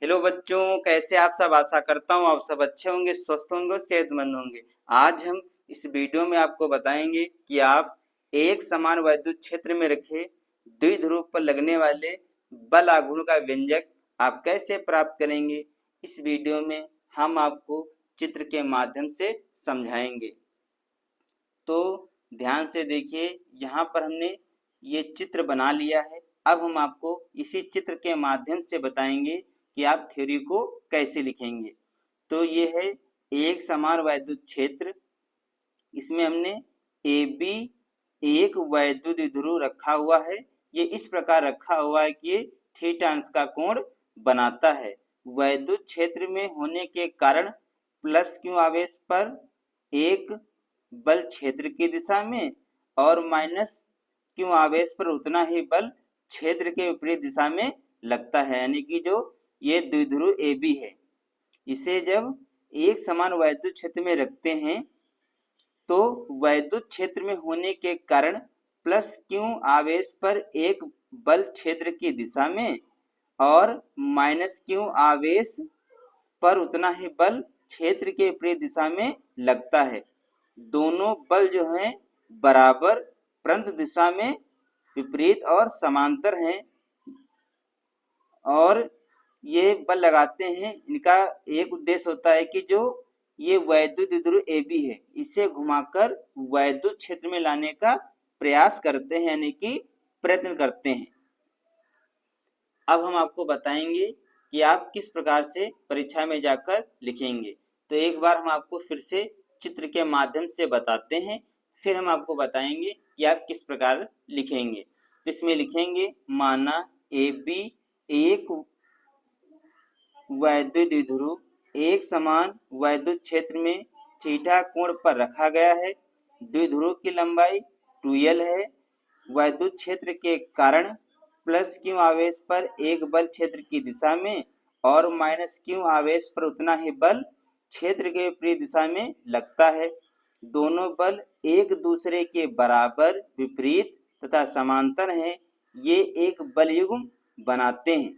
Hello बच्चों, कैसे आप सब। आशा करता हूँ आप सब अच्छे होंगे, स्वस्थ होंगे और सेहतमंद होंगे। आज हम इस वीडियो में आपको बताएंगे कि आप एक समान वैद्युत क्षेत्र में रखे द्विध्रुव पर लगने वाले बल आघूर्ण का व्यंजक आप कैसे प्राप्त करेंगे। इस वीडियो में हम आपको चित्र के माध्यम से समझाएंगे। तो ध्यान से देखिए, यहाँ पर हमने ये चित्र बना लिया है। अब हम आपको इसी चित्र के माध्यम से बताएंगे कि आप थ्योरी को कैसे लिखेंगे। तो ये है एक समान वैद्युत क्षेत्र। इसमें हमने ए बी एक वैद्युत ध्रुव रखा हुआ है। ये इस प्रकार रखा हुआ है कि ये थीटा अंश का कोण बनाता है। वैद्युत क्षेत्र में होने के कारण प्लस क्यू आवेश पर एक बल क्षेत्र की दिशा में और माइनस क्यू आवेश पर उतना ही बल क्षेत्र के विपरीत दिशा में लगता है। यानी कि जो ये द्विध्रुव ए बी है, इसे जब एक समान वैद्युत क्षेत्र में रखते हैं तो वैद्युत क्षेत्र में होने के कारण प्लस क्यू आवेश पर एक बल क्षेत्र की दिशा में और माइनस क्यू आवेश पर उतना ही बल क्षेत्र के विपरीत दिशा में लगता है। दोनों बल जो हैं बराबर परंतु दिशा में विपरीत और समांतर हैं और ये बल लगाते हैं। इनका एक उद्देश्य होता है कि जो ये वैद्युत ध्रुव ए बी है, इसे घुमाकर वैद्युत क्षेत्र में लाने का प्रयास करते हैं, यानी कि प्रयत्न करते हैं। अब हम आपको बताएंगे कि आप किस प्रकार से परीक्षा में जाकर लिखेंगे। तो एक बार हम आपको फिर से चित्र के माध्यम से बताते हैं, फिर हम आपको बताएंगे कि आप किस प्रकार लिखेंगे। तो इसमें लिखेंगे, माना ए बी एक वैद्युत द्विध्रुव एक समान वैद्युत क्षेत्र में थीटा कोण पर रखा गया है। द्विध्रुव की लंबाई 2l है। वैद्युत क्षेत्र के कारण प्लस क्यू आवेश पर एक बल क्षेत्र की दिशा में और माइनस क्यू आवेश पर उतना ही बल क्षेत्र के विपरीत दिशा में लगता है। दोनों बल एक दूसरे के बराबर विपरीत तथा समांतर हैं। ये एक बलयुग्म बनाते हैं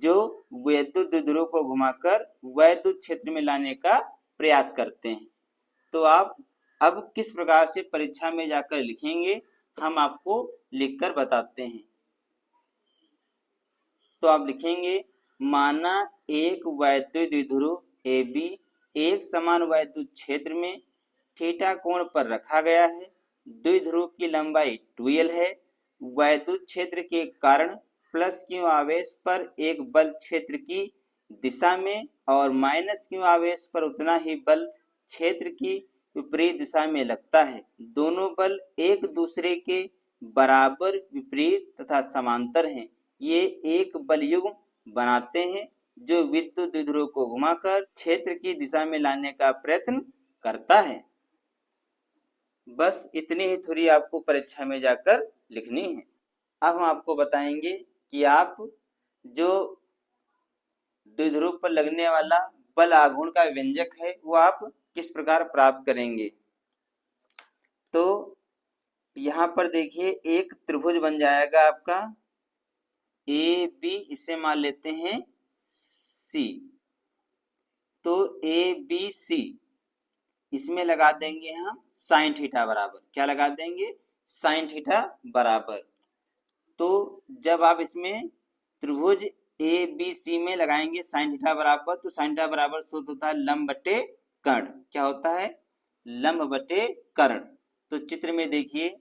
जो वैद्युत द्विध्रुव को घुमाकर वैद्युत क्षेत्र में लाने का प्रयास करते हैं। तो आप अब किस प्रकार से परीक्षा में जाकर लिखेंगे, हम आपको लिखकर बताते हैं। तो आप लिखेंगे, माना एक वैद्युत द्विध्रुव ए बी एक समान वैद्युत क्षेत्र में थीटा कोण पर रखा गया है। द्विध्रुव की लंबाई 2l है। वैद्युत क्षेत्र के कारण प्लस क्यू आवेश पर एक बल क्षेत्र की दिशा में और माइनस क्यू आवेश पर उतना ही बल क्षेत्र की विपरीत दिशा में लगता है। दोनों बल एक दूसरे के बराबर विपरीत तथा समांतर हैं। ये एक बलयुग्म बनाते हैं जो विद्युत द्विध्रुव को घुमाकर क्षेत्र की दिशा में लाने का प्रयत्न करता है। बस इतनी ही थ्योरी आपको परीक्षा में जाकर लिखनी है। अब हम आपको बताएंगे कि आप जो द्विध्रुव पर लगने वाला बल आघूर्ण का व्यंजक है वो आप किस प्रकार प्राप्त करेंगे। तो यहाँ पर देखिए, एक त्रिभुज बन जाएगा आपका ए बी, इसे मान लेते हैं सी। तो ए बी सी, इसमें लगा देंगे हम साइन थीटा बराबर, क्या लगा देंगे, साइन थीटा बराबर। तो जब आप इसमें त्रिभुज ए बी सी में लगाएंगे साइन थीटा बराबर, तो साइन थीटा बराबर सूत्र होता है लंब बटे कर्ण। क्या होता है, लंब बटे कर्ण। तो चित्र में देखिए,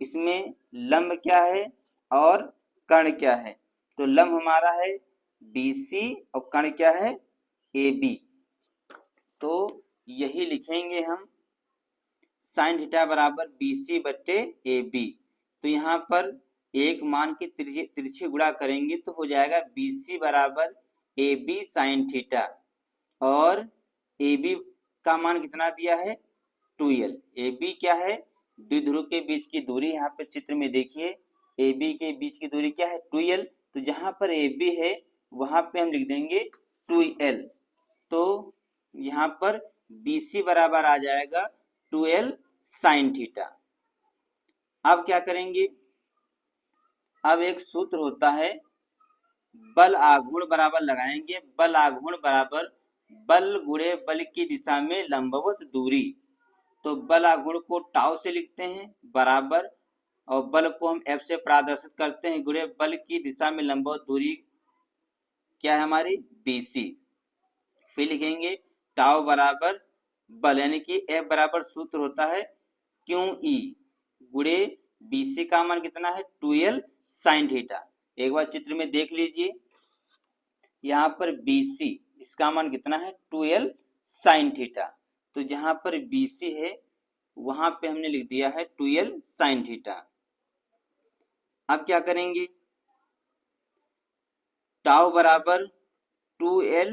इसमें लंब क्या है और कर्ण क्या है। तो लंब हमारा है BC और कर्ण क्या है, AB। तो यही लिखेंगे हम, साइन थीटा बराबर BC बटे AB। तो यहाँ पर एक मान की तिरछी गुणा करेंगे तो हो जाएगा BC बराबर AB साइन थीटा और AB का मान कितना दिया है, 2l। AB क्या है, द्विध्रुव के बीच की दूरी। यहाँ पे चित्र में देखिए, AB के बीच की दूरी क्या है, 2l। तो जहाँ पर AB है वहां पे हम लिख देंगे 2l। तो यहाँ पर BC बराबर आ जाएगा 2l साइन थीटा। अब क्या करेंगे, अब एक सूत्र होता है बल आघूर्ण बराबर लगाएंगे, बल आघूर्ण बराबर बल गुणे बल की दिशा में लंबवत दूरी। तो बल आघूर्ण को टाउ से लिखते हैं बराबर, और बल को हम एफ से प्रदर्शित करते हैं गुणे बल की दिशा में लंबवत दूरी क्या है हमारी BC। फिर लिखेंगे टाउ बराबर बल, यानी कि एफ बराबर सूत्र होता है QE गुणे BC का मान कितना है 2L sin थीटा। एक बार चित्र में देख लीजिए, यहाँ पर BC इसका मान कितना है 2L sin थीटा। तो जहां पर BC है वहां पे हमने लिख दिया है 2L sin थीटा। अब क्या करेंगे, टाउ बराबर 2L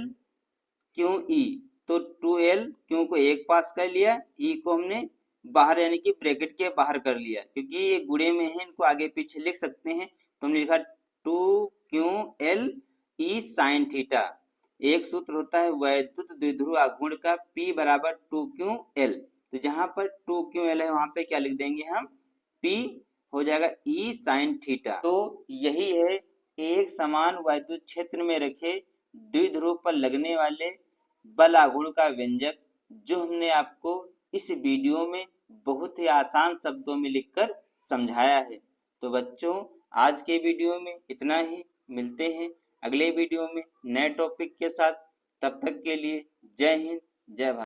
QE, तो 2L क्यू को एक पास कर लिया, E को हमने बाहर यानी कि ब्रैकेट के बाहर कर लिया, क्योंकि ये गुणे में है इनको आगे पीछे लिख सकते हैं। तो हमने लिखा 2QL E sin थीटा। एक सूत्र होता है वैद्युत द्विध्रुव आघूर्ण का P बराबर 2QL। तो जहां पर 2QL है वहां पे क्या लिख देंगे हम P हो जाएगा E sin थीटा। तो यही है एक समान वैद्युत क्षेत्र में रखे द्विध्रुव पर लगने वाले बल आघूर्ण का व्यंजक, जो हमने आपको इस वीडियो में बहुत ही आसान शब्दों में लिखकर समझाया है। तो बच्चों आज के वीडियो में इतना ही, मिलते हैं अगले वीडियो में नए टॉपिक के साथ। तब तक के लिए जय हिंद जय भारत।